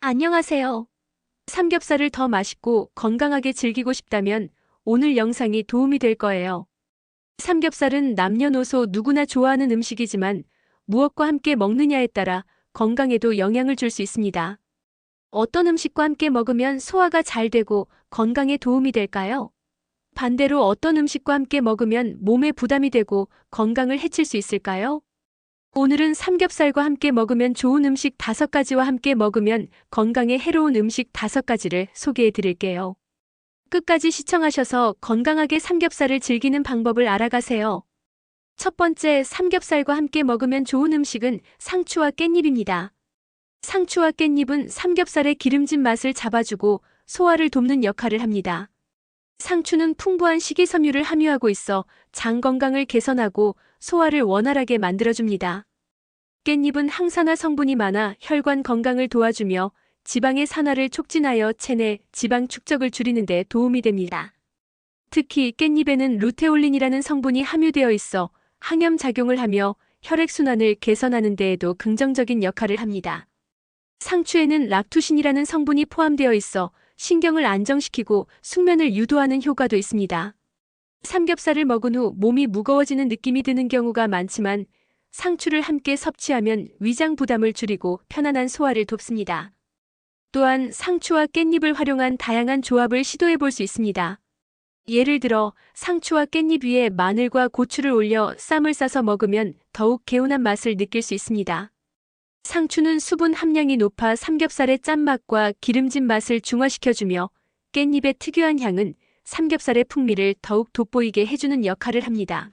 안녕하세요. 삼겹살을 더 맛있고 건강하게 즐기고 싶다면 오늘 영상이 도움이 될 거예요. 삼겹살은 남녀노소 누구나 좋아하는 음식이지만 무엇과 함께 먹느냐에 따라 건강에도 영향을 줄 수 있습니다. 어떤 음식과 함께 먹으면 소화가 잘 되고 건강에 도움이 될까요? 반대로 어떤 음식과 함께 먹으면 몸에 부담이 되고 건강을 해칠 수 있을까요? 오늘은 삼겹살과 함께 먹으면 좋은 음식 5가지와 함께 먹으면 건강에 해로운 음식 5가지를 소개해 드릴게요. 끝까지 시청하셔서 건강하게 삼겹살을 즐기는 방법을 알아가세요. 첫 번째, 삼겹살과 함께 먹으면 좋은 음식은 상추와 깻잎입니다. 상추와 깻잎은 삼겹살의 기름진 맛을 잡아주고 소화를 돕는 역할을 합니다. 상추는 풍부한 식이섬유를 함유하고 있어 장 건강을 개선하고 소화를 원활하게 만들어줍니다. 깻잎은 항산화 성분이 많아 혈관 건강을 도와주며 지방의 산화를 촉진하여 체내 지방 축적을 줄이는 데 도움이 됩니다. 특히 깻잎에는 루테올린이라는 성분이 함유되어 있어 항염 작용을 하며 혈액순환을 개선하는 데에도 긍정적인 역할을 합니다. 상추에는 락투신이라는 성분이 포함되어 있어 신경을 안정시키고 숙면을 유도하는 효과도 있습니다. 삼겹살을 먹은 후 몸이 무거워지는 느낌이 드는 경우가 많지만 상추를 함께 섭취하면 위장 부담을 줄이고 편안한 소화를 돕습니다. 또한 상추와 깻잎을 활용한 다양한 조합을 시도해 볼 수 있습니다. 예를 들어 상추와 깻잎 위에 마늘과 고추를 올려 쌈을 싸서 먹으면 더욱 개운한 맛을 느낄 수 있습니다. 상추는 수분 함량이 높아 삼겹살의 짠맛과 기름진 맛을 중화시켜주며 깻잎의 특유한 향은 삼겹살의 풍미를 더욱 돋보이게 해주는 역할을 합니다.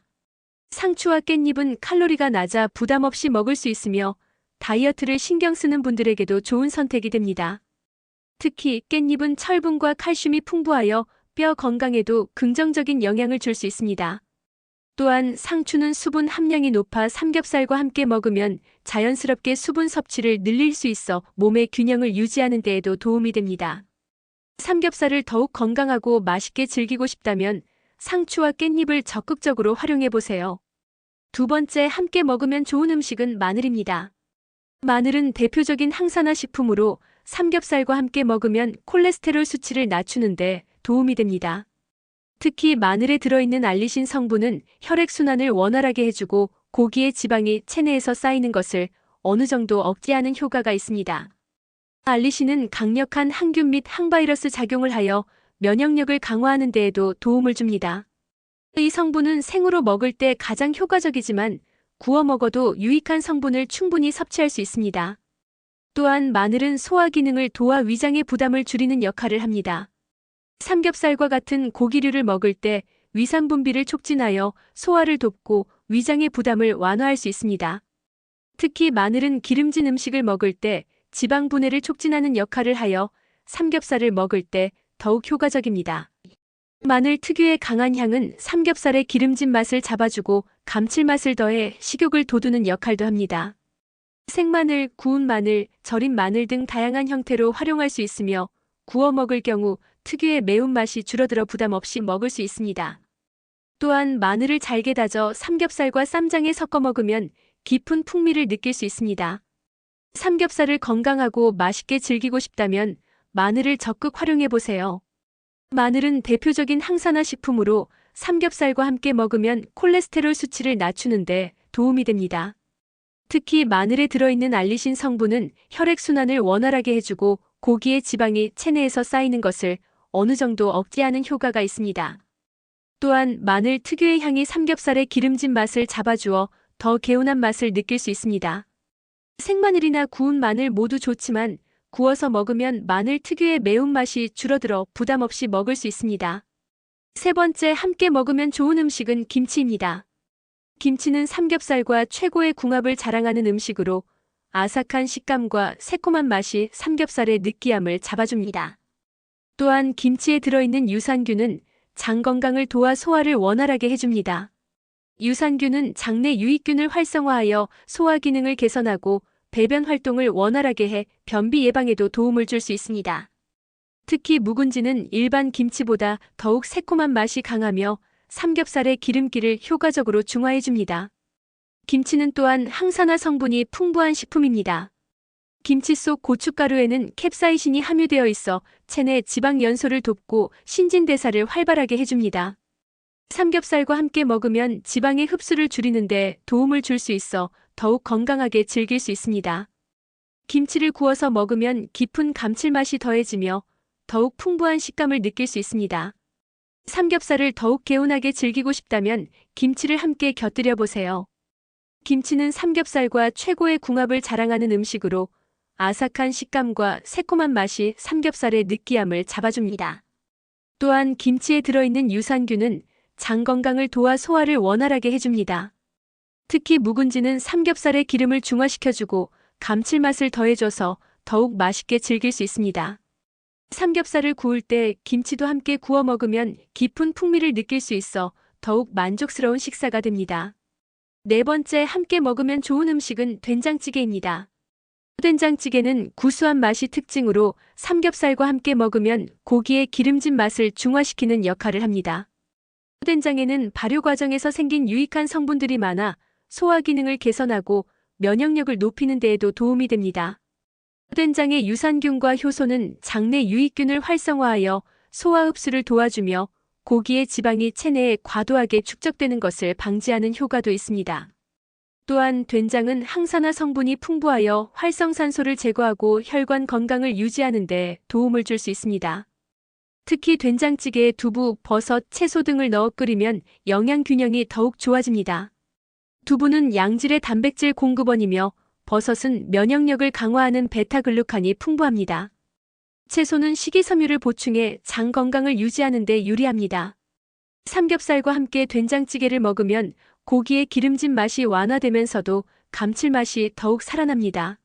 상추와 깻잎은 칼로리가 낮아 부담 없이 먹을 수 있으며 다이어트를 신경 쓰는 분들에게도 좋은 선택이 됩니다. 특히 깻잎은 철분과 칼슘이 풍부하여 뼈 건강에도 긍정적인 영향을 줄 수 있습니다. 또한 상추는 수분 함량이 높아 삼겹살과 함께 먹으면 자연스럽게 수분 섭취를 늘릴 수 있어 몸의 균형을 유지하는 데에도 도움이 됩니다. 삼겹살을 더욱 건강하고 맛있게 즐기고 싶다면 상추와 깻잎을 적극적으로 활용해 보세요. 두 번째, 함께 먹으면 좋은 음식은 마늘입니다. 마늘은 대표적인 항산화 식품으로 삼겹살과 함께 먹으면 콜레스테롤 수치를 낮추는데 도움이 됩니다. 특히 마늘에 들어있는 알리신 성분은 혈액순환을 원활하게 해주고 고기의 지방이 체내에서 쌓이는 것을 어느 정도 억제하는 효과가 있습니다. 알리신은 강력한 항균 및 항바이러스 작용을 하여 면역력을 강화하는 데에도 도움을 줍니다. 이 성분은 생으로 먹을 때 가장 효과적이지만 구워 먹어도 유익한 성분을 충분히 섭취할 수 있습니다. 또한 마늘은 소화 기능을 도와 위장의 부담을 줄이는 역할을 합니다. 삼겹살과 같은 고기류를 먹을 때 위산 분비를 촉진하여 소화를 돕고 위장의 부담을 완화할 수 있습니다. 특히 마늘은 기름진 음식을 먹을 때 지방 분해를 촉진하는 역할을 하여 삼겹살을 먹을 때 더욱 효과적입니다. 마늘 특유의 강한 향은 삼겹살의 기름진 맛을 잡아주고 감칠맛을 더해 식욕을 돋우는 역할도 합니다. 생마늘, 구운 마늘, 절인 마늘 등 다양한 형태로 활용할 수 있으며 구워 먹을 경우 특유의 매운맛이 줄어들어 부담 없이 먹을 수 있습니다. 또한 마늘을 잘게 다져 삼겹살과 쌈장에 섞어 먹으면 깊은 풍미를 느낄 수 있습니다. 삼겹살을 건강하고 맛있게 즐기고 싶다면 마늘을 적극 활용해 보세요. 마늘은 대표적인 항산화 식품으로 삼겹살과 함께 먹으면 콜레스테롤 수치를 낮추는데 도움이 됩니다. 특히 마늘에 들어있는 알리신 성분은 혈액순환을 원활하게 해주고 고기의 지방이 체내에서 쌓이는 것을 어느 정도 억제하는 효과가 있습니다. 또한 마늘 특유의 향이 삼겹살의 기름진 맛을 잡아주어 더 개운한 맛을 느낄 수 있습니다. 생마늘이나 구운 마늘 모두 좋지만 구워서 먹으면 마늘 특유의 매운맛이 줄어들어 부담 없이 먹을 수 있습니다. 세 번째, 함께 먹으면 좋은 음식은 김치입니다. 김치는 삼겹살과 최고의 궁합을 자랑하는 음식으로 아삭한 식감과 새콤한 맛이 삼겹살의 느끼함을 잡아줍니다. 또한 김치에 들어있는 유산균은 장 건강을 도와 소화를 원활하게 해줍니다. 유산균은 장내 유익균을 활성화하여 소화 기능을 개선하고 배변 활동을 원활하게 해 변비 예방에도 도움을 줄 수 있습니다. 특히 묵은지는 일반 김치보다 더욱 새콤한 맛이 강하며 삼겹살의 기름기를 효과적으로 중화해줍니다. 김치는 또한 항산화 성분이 풍부한 식품입니다. 김치 속 고춧가루에는 캡사이신이 함유되어 있어 체내 지방 연소를 돕고 신진대사를 활발하게 해줍니다. 삼겹살과 함께 먹으면 지방의 흡수를 줄이는데 도움을 줄 수 있어 더욱 건강하게 즐길 수 있습니다. 김치를 구워서 먹으면 깊은 감칠맛이 더해지며 더욱 풍부한 식감을 느낄 수 있습니다. 삼겹살을 더욱 개운하게 즐기고 싶다면 김치를 함께 곁들여 보세요. 김치는 삼겹살과 최고의 궁합을 자랑하는 음식으로 아삭한 식감과 새콤한 맛이 삼겹살의 느끼함을 잡아줍니다. 또한 김치에 들어있는 유산균은 장 건강을 도와 소화를 원활하게 해줍니다. 특히 묵은지는 삼겹살의 기름을 중화시켜주고 감칠맛을 더해줘서 더욱 맛있게 즐길 수 있습니다. 삼겹살을 구울 때 김치도 함께 구워 먹으면 깊은 풍미를 느낄 수 있어 더욱 만족스러운 식사가 됩니다. 네 번째 함께 먹으면 좋은 음식은 된장찌개입니다. 된장찌개는 구수한 맛이 특징으로 삼겹살과 함께 먹으면 고기의 기름진 맛을 중화시키는 역할을 합니다. 된장에는 발효 과정에서 생긴 유익한 성분들이 많아 소화 기능을 개선하고 면역력을 높이는 데에도 도움이 됩니다. 된장의 유산균과 효소는 장내 유익균을 활성화하여 소화 흡수를 도와주며 고기의 지방이 체내에 과도하게 축적되는 것을 방지하는 효과도 있습니다. 또한 된장은 항산화 성분이 풍부하여 활성산소를 제거하고 혈관 건강을 유지하는 데 도움을 줄 수 있습니다. 특히 된장찌개에 두부, 버섯, 채소 등을 넣어 끓이면 영양 균형이 더욱 좋아집니다. 두부는 양질의 단백질 공급원이며 버섯은 면역력을 강화하는 베타글루칸이 풍부합니다. 채소는 식이섬유를 보충해 장 건강을 유지하는 데 유리합니다. 삼겹살과 함께 된장찌개를 먹으면 고기의 기름진 맛이 완화되면서도 감칠맛이 더욱 살아납니다.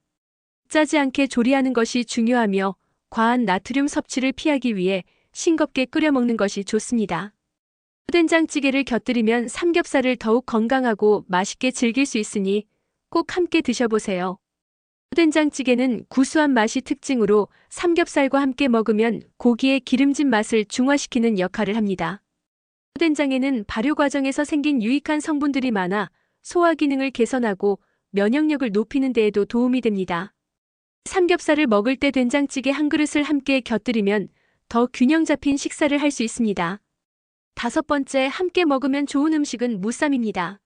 짜지 않게 조리하는 것이 중요하며 과한 나트륨 섭취를 피하기 위해 싱겁게 끓여 먹는 것이 좋습니다. 된장찌개를 곁들이면 삼겹살을 더욱 건강하고 맛있게 즐길 수 있으니 꼭 함께 드셔보세요. 된장찌개는 구수한 맛이 특징으로 삼겹살과 함께 먹으면 고기의 기름진 맛을 중화시키는 역할을 합니다. 된장에는 발효 과정에서 생긴 유익한 성분들이 많아 소화 기능을 개선하고 면역력을 높이는 데에도 도움이 됩니다. 삼겹살을 먹을 때 된장찌개 한 그릇을 함께 곁들이면 더 균형 잡힌 식사를 할 수 있습니다. 다섯 번째 함께 먹으면 좋은 음식은 무쌈입니다.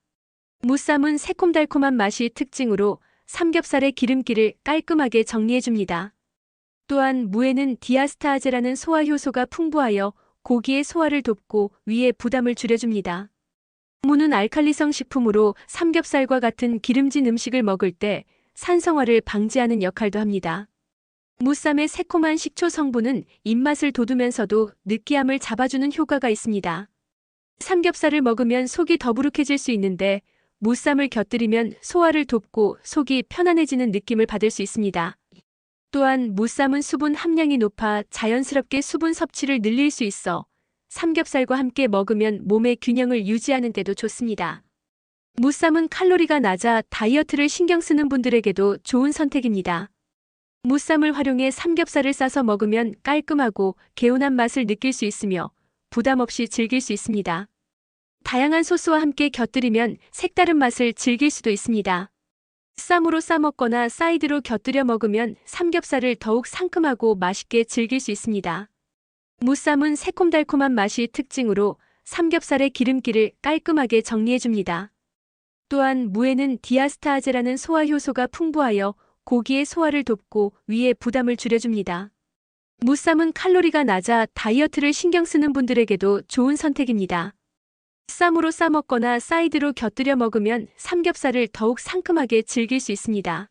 무쌈은 새콤달콤한 맛이 특징으로 삼겹살의 기름기를 깔끔하게 정리해줍니다. 또한 무에는 디아스타아제라는 소화 효소가 풍부하여 고기의 소화를 돕고 위의 부담을 줄여줍니다. 무는 알칼리성 식품으로 삼겹살과 같은 기름진 음식을 먹을 때 산성화를 방지하는 역할도 합니다. 무쌈의 새콤한 식초 성분은 입맛을 돋우면서도 느끼함을 잡아주는 효과가 있습니다. 삼겹살을 먹으면 속이 더부룩해질 수 있는데 무쌈을 곁들이면 소화를 돕고 속이 편안해지는 느낌을 받을 수 있습니다. 또한 무쌈은 수분 함량이 높아 자연스럽게 수분 섭취를 늘릴 수 있어 삼겹살과 함께 먹으면 몸의 균형을 유지하는 데도 좋습니다. 무쌈은 칼로리가 낮아 다이어트를 신경 쓰는 분들에게도 좋은 선택입니다. 무쌈을 활용해 삼겹살을 싸서 먹으면 깔끔하고 개운한 맛을 느낄 수 있으며 부담 없이 즐길 수 있습니다. 다양한 소스와 함께 곁들이면 색다른 맛을 즐길 수도 있습니다. 쌈으로 싸먹거나 사이드로 곁들여 먹으면 삼겹살을 더욱 상큼하고 맛있게 즐길 수 있습니다. 무쌈은 새콤달콤한 맛이 특징으로 삼겹살의 기름기를 깔끔하게 정리해줍니다. 또한 무에는 디아스타아제라는 소화 효소가 풍부하여 고기의 소화를 돕고 위의 부담을 줄여줍니다. 무쌈은 칼로리가 낮아 다이어트를 신경 쓰는 분들에게도 좋은 선택입니다. 쌈으로 싸먹거나 사이드로 곁들여 먹으면 삼겹살을 더욱 상큼하게 즐길 수 있습니다.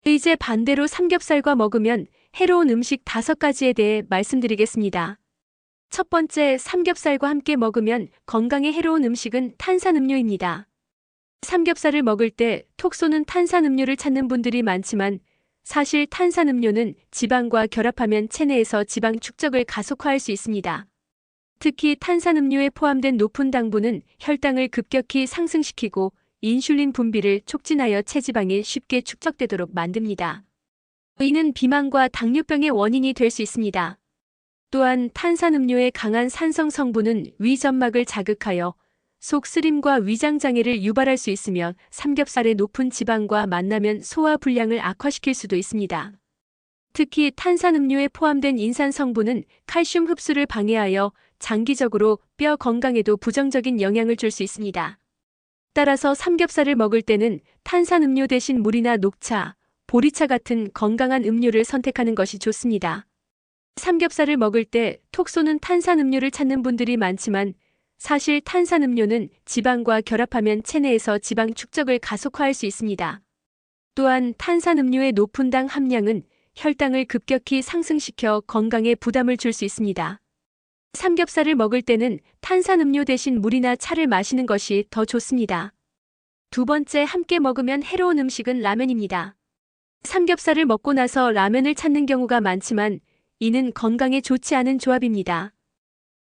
이제 반대로 삼겹살과 먹으면 해로운 음식 5가지에 대해 말씀드리겠습니다. 첫 번째, 삼겹살과 함께 먹으면 건강에 해로운 음식은 탄산음료입니다. 삼겹살을 먹을 때 톡 쏘는 탄산음료를 찾는 분들이 많지만 사실 탄산음료는 지방과 결합하면 체내에서 지방 축적을 가속화할 수 있습니다. 특히 탄산음료에 포함된 높은 당분은 혈당을 급격히 상승시키고 인슐린 분비를 촉진하여 체지방이 쉽게 축적되도록 만듭니다. 이는 비만과 당뇨병의 원인이 될 수 있습니다. 또한 탄산음료의 강한 산성 성분은 위점막을 자극하여 속 쓰림과 위장 장애를 유발할 수 있으며 삼겹살의 높은 지방과 만나면 소화 불량을 악화시킬 수도 있습니다. 특히 탄산음료에 포함된 인산 성분은 칼슘 흡수를 방해하여 장기적으로 뼈 건강에도 부정적인 영향을 줄 수 있습니다. 따라서 삼겹살을 먹을 때는 탄산음료 대신 물이나 녹차, 보리차 같은 건강한 음료를 선택하는 것이 좋습니다. 삼겹살을 먹을 때 톡 쏘는 탄산음료를 찾는 분들이 많지만 사실 탄산음료는 지방과 결합하면 체내에서 지방 축적을 가속화할 수 있습니다. 또한 탄산음료의 높은 당 함량은 혈당을 급격히 상승시켜 건강에 부담을 줄 수 있습니다. 삼겹살을 먹을 때는 탄산음료 대신 물이나 차를 마시는 것이 더 좋습니다. 두 번째 함께 먹으면 해로운 음식은 라면입니다. 삼겹살을 먹고 나서 라면을 찾는 경우가 많지만 이는 건강에 좋지 않은 조합입니다.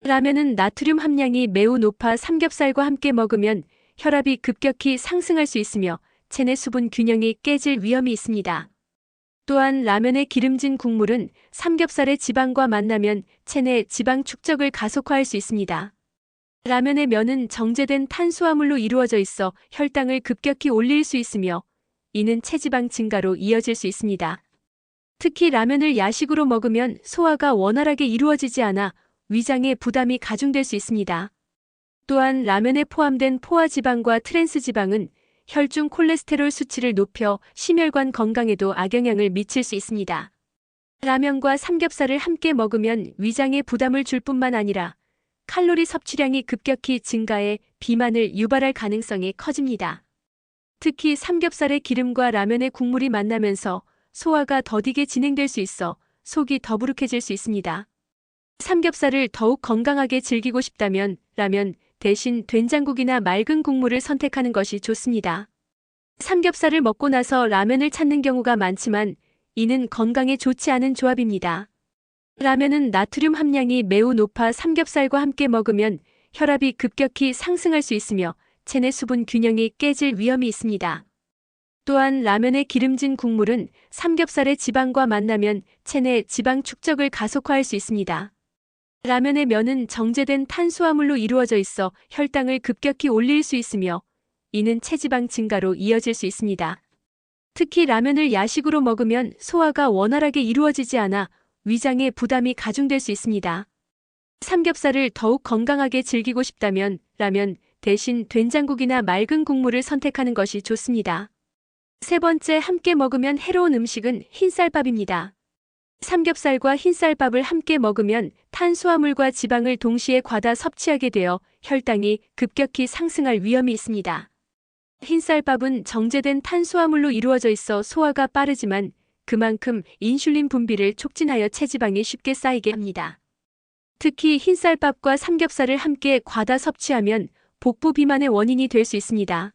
라면은 나트륨 함량이 매우 높아 삼겹살과 함께 먹으면 혈압이 급격히 상승할 수 있으며 체내 수분 균형이 깨질 위험이 있습니다. 또한 라면의 기름진 국물은 삼겹살의 지방과 만나면 체내 지방 축적을 가속화할 수 있습니다. 라면의 면은 정제된 탄수화물로 이루어져 있어 혈당을 급격히 올릴 수 있으며 이는 체지방 증가로 이어질 수 있습니다. 특히 라면을 야식으로 먹으면 소화가 원활하게 이루어지지 않아 위장에 부담이 가중될 수 있습니다. 또한 라면에 포함된 포화지방과 트랜스지방은 혈중 콜레스테롤 수치를 높여 심혈관 건강에도 악영향을 미칠 수 있습니다. 라면과 삼겹살을 함께 먹으면 위장에 부담을 줄 뿐만 아니라 칼로리 섭취량이 급격히 증가해 비만을 유발할 가능성이 커집니다. 특히 삼겹살의 기름과 라면의 국물이 만나면서 소화가 더디게 진행될 수 있어 속이 더부룩해질 수 있습니다. 삼겹살을 더욱 건강하게 즐기고 싶다면 라면 대신 된장국이나 맑은 국물을 선택하는 것이 좋습니다. 삼겹살을 먹고 나서 라면을 찾는 경우가 많지만 이는 건강에 좋지 않은 조합입니다. 라면은 나트륨 함량이 매우 높아 삼겹살과 함께 먹으면 혈압이 급격히 상승할 수 있으며 체내 수분 균형이 깨질 위험이 있습니다. 또한 라면의 기름진 국물은 삼겹살의 지방과 만나면 체내 지방 축적을 가속화할 수 있습니다. 라면의 면은 정제된 탄수화물로 이루어져 있어 혈당을 급격히 올릴 수 있으며 이는 체지방 증가로 이어질 수 있습니다. 특히 라면을 야식으로 먹으면 소화가 원활하게 이루어지지 않아 위장에 부담이 가중될 수 있습니다. 삼겹살을 더욱 건강하게 즐기고 싶다면 라면 대신 된장국이나 맑은 국물을 선택하는 것이 좋습니다. 세 번째 함께 먹으면 해로운 음식은 흰쌀밥입니다. 삼겹살과 흰쌀밥을 함께 먹으면 탄수화물과 지방을 동시에 과다 섭취하게 되어 혈당이 급격히 상승할 위험이 있습니다. 흰쌀밥은 정제된 탄수화물로 이루어져 있어 소화가 빠르지만 그만큼 인슐린 분비를 촉진하여 체지방이 쉽게 쌓이게 합니다. 특히 흰쌀밥과 삼겹살을 함께 과다 섭취하면 복부 비만의 원인이 될 수 있습니다.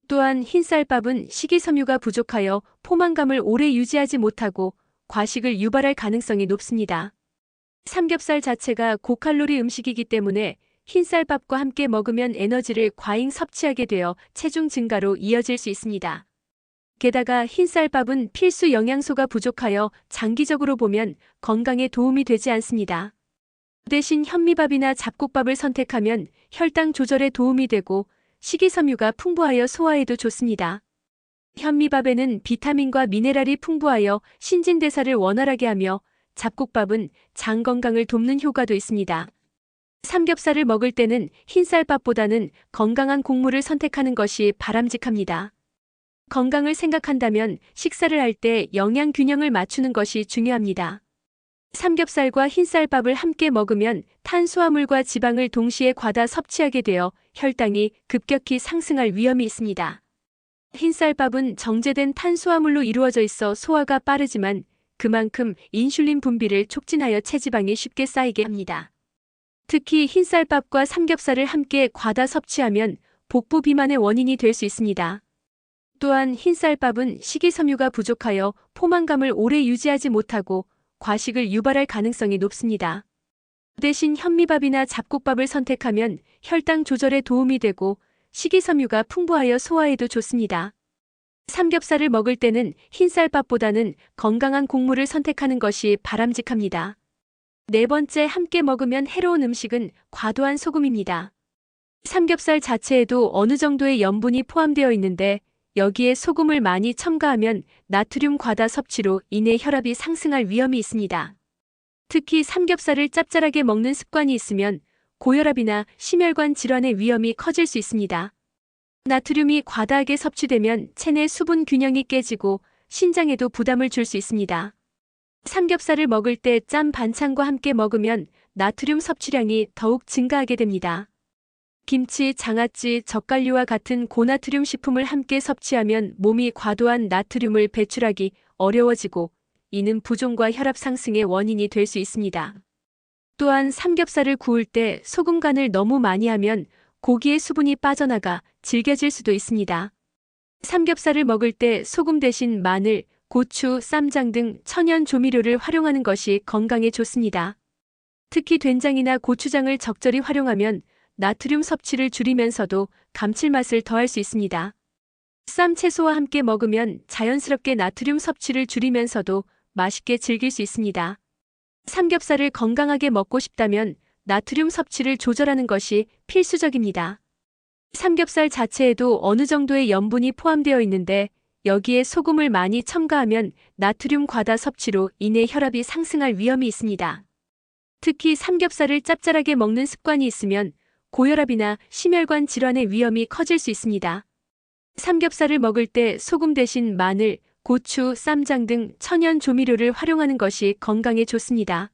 또한 흰쌀밥은 식이섬유가 부족하여 포만감을 오래 유지하지 못하고 과식을 유발할 가능성이 높습니다. 삼겹살 자체가 고칼로리 음식이기 때문에 흰쌀밥과 함께 먹으면 에너지를 과잉 섭취하게 되어 체중 증가로 이어질 수 있습니다. 게다가 흰쌀밥은 필수 영양소가 부족하여 장기적으로 보면 건강에 도움이 되지 않습니다. 대신 현미밥이나 잡곡밥을 선택하면 혈당 조절에 도움이 되고 식이섬유가 풍부하여 소화에도 좋습니다. 현미밥에는 비타민과 미네랄이 풍부하여 신진대사를 원활하게 하며 잡곡밥은 장 건강을 돕는 효과도 있습니다. 삼겹살을 먹을 때는 흰쌀밥보다는 건강한 곡물을 선택하는 것이 바람직합니다. 건강을 생각한다면 식사를 할 때 영양 균형을 맞추는 것이 중요합니다. 삼겹살과 흰쌀밥을 함께 먹으면 탄수화물과 지방을 동시에 과다 섭취하게 되어 혈당이 급격히 상승할 위험이 있습니다. 흰쌀밥은 정제된 탄수화물로 이루어져 있어 소화가 빠르지만 그만큼 인슐린 분비를 촉진하여 체지방이 쉽게 쌓이게 합니다. 특히 흰쌀밥과 삼겹살을 함께 과다 섭취하면 복부 비만의 원인이 될 수 있습니다. 또한 흰쌀밥은 식이섬유가 부족하여 포만감을 오래 유지하지 못하고 과식을 유발할 가능성이 높습니다. 대신 현미밥이나 잡곡밥을 선택하면 혈당 조절에 도움이 되고 식이섬유가 풍부하여 소화에도 좋습니다. 삼겹살을 먹을 때는 흰쌀밥보다는 건강한 곡물을 선택하는 것이 바람직합니다. 네 번째 함께 먹으면 해로운 음식은 과도한 소금입니다. 삼겹살 자체에도 어느 정도의 염분이 포함되어 있는데 여기에 소금을 많이 첨가하면 나트륨 과다 섭취로 인해 혈압이 상승할 위험이 있습니다. 특히 삼겹살을 짭짤하게 먹는 습관이 있으면 고혈압이나 심혈관 질환의 위험이 커질 수 있습니다. 나트륨이 과다하게 섭취되면 체내 수분 균형이 깨지고 신장에도 부담을 줄 수 있습니다. 삼겹살을 먹을 때 짠 반찬과 함께 먹으면 나트륨 섭취량이 더욱 증가하게 됩니다. 김치, 장아찌, 젓갈류와 같은 고나트륨 식품을 함께 섭취하면 몸이 과도한 나트륨을 배출하기 어려워지고 이는 부종과 혈압 상승의 원인이 될 수 있습니다. 또한 삼겹살을 구울 때 소금 간을 너무 많이 하면 고기의 수분이 빠져나가 질겨질 수도 있습니다. 삼겹살을 먹을 때 소금 대신 마늘, 고추, 쌈장 등 천연 조미료를 활용하는 것이 건강에 좋습니다. 특히 된장이나 고추장을 적절히 활용하면 나트륨 섭취를 줄이면서도 감칠맛을 더할 수 있습니다. 쌈 채소와 함께 먹으면 자연스럽게 나트륨 섭취를 줄이면서도 맛있게 즐길 수 있습니다. 삼겹살을 건강하게 먹고 싶다면 나트륨 섭취를 조절하는 것이 필수적입니다. 삼겹살 자체에도 어느 정도의 염분이 포함되어 있는데 여기에 소금을 많이 첨가하면 나트륨 과다 섭취로 인해 혈압이 상승할 위험이 있습니다. 특히 삼겹살을 짭짤하게 먹는 습관이 있으면 고혈압이나 심혈관 질환의 위험이 커질 수 있습니다. 삼겹살을 먹을 때 소금 대신 마늘, 고추, 쌈장 등 천연 조미료를 활용하는 것이 건강에 좋습니다.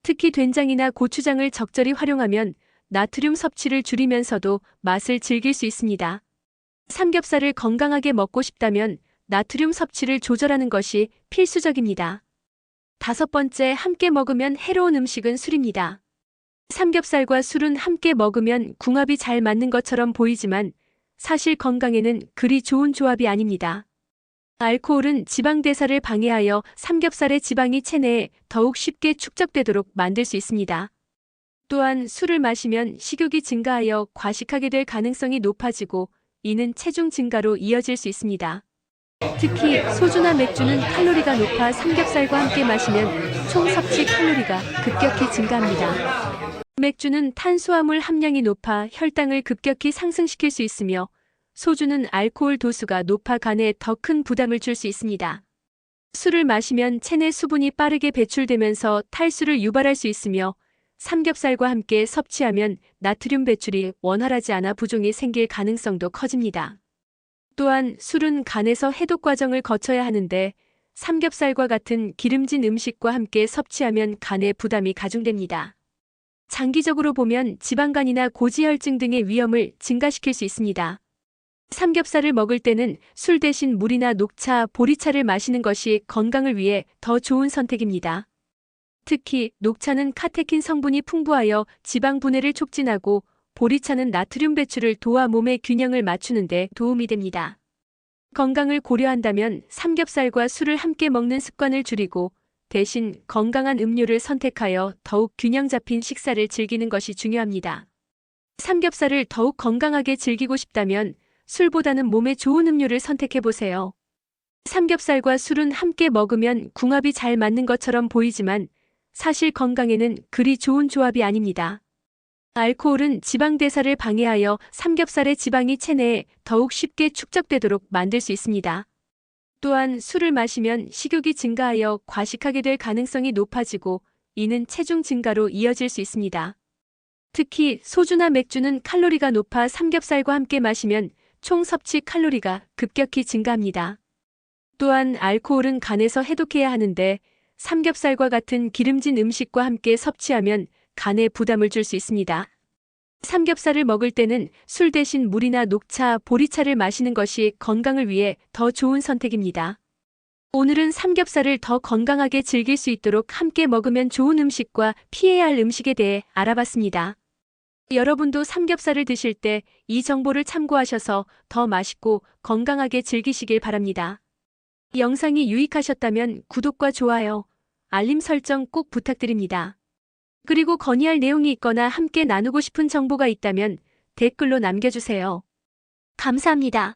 특히 된장이나 고추장을 적절히 활용하면 나트륨 섭취를 줄이면서도 맛을 즐길 수 있습니다. 삼겹살을 건강하게 먹고 싶다면 나트륨 섭취를 조절하는 것이 필수적입니다. 5번째, 함께 먹으면 해로운 음식은 술입니다. 삼겹살과 술은 함께 먹으면 궁합이 잘 맞는 것처럼 보이지만 사실 건강에는 그리 좋은 조합이 아닙니다. 알코올은 지방 대사를 방해하여 삼겹살의 지방이 체내에 더욱 쉽게 축적되도록 만들 수 있습니다. 또한 술을 마시면 식욕이 증가하여 과식하게 될 가능성이 높아지고 이는 체중 증가로 이어질 수 있습니다. 특히 소주나 맥주는 칼로리가 높아 삼겹살과 함께 마시면 총 섭취 칼로리가 급격히 증가합니다. 맥주는 탄수화물 함량이 높아 혈당을 급격히 상승시킬 수 있으며 소주는 알코올 도수가 높아 간에 더 큰 부담을 줄 수 있습니다. 술을 마시면 체내 수분이 빠르게 배출되면서 탈수를 유발할 수 있으며 삼겹살과 함께 섭취하면 나트륨 배출이 원활하지 않아 부종이 생길 가능성도 커집니다. 또한 술은 간에서 해독 과정을 거쳐야 하는데 삼겹살과 같은 기름진 음식과 함께 섭취하면 간에 부담이 가중됩니다. 장기적으로 보면 지방간이나 고지혈증 등의 위험을 증가시킬 수 있습니다. 삼겹살을 먹을 때는 술 대신 물이나 녹차, 보리차를 마시는 것이 건강을 위해 더 좋은 선택입니다. 특히 녹차는 카테킨 성분이 풍부하여 지방 분해를 촉진하고 보리차는 나트륨 배출을 도와 몸의 균형을 맞추는 데 도움이 됩니다. 건강을 고려한다면 삼겹살과 술을 함께 먹는 습관을 줄이고 대신 건강한 음료를 선택하여 더욱 균형 잡힌 식사를 즐기는 것이 중요합니다. 삼겹살을 더욱 건강하게 즐기고 싶다면 술보다는 몸에 좋은 음료를 선택해보세요. 삼겹살과 술은 함께 먹으면 궁합이 잘 맞는 것처럼 보이지만 사실 건강에는 그리 좋은 조합이 아닙니다. 알코올은 지방 대사를 방해하여 삼겹살의 지방이 체내에 더욱 쉽게 축적되도록 만들 수 있습니다. 또한 술을 마시면 식욕이 증가하여 과식하게 될 가능성이 높아지고 이는 체중 증가로 이어질 수 있습니다. 특히 소주나 맥주는 칼로리가 높아 삼겹살과 함께 마시면 총 섭취 칼로리가 급격히 증가합니다. 또한 알코올은 간에서 해독해야 하는데 삼겹살과 같은 기름진 음식과 함께 섭취하면 간에 부담을 줄 수 있습니다. 삼겹살을 먹을 때는 술 대신 물이나 녹차, 보리차를 마시는 것이 건강을 위해 더 좋은 선택입니다. 오늘은 삼겹살을 더 건강하게 즐길 수 있도록 함께 먹으면 좋은 음식과 피해야 할 음식에 대해 알아봤습니다. 여러분도 삼겹살을 드실 때 이 정보를 참고하셔서 더 맛있고 건강하게 즐기시길 바랍니다. 영상이 유익하셨다면 구독과 좋아요, 알림 설정 꼭 부탁드립니다. 그리고 건의할 내용이 있거나 함께 나누고 싶은 정보가 있다면 댓글로 남겨주세요. 감사합니다.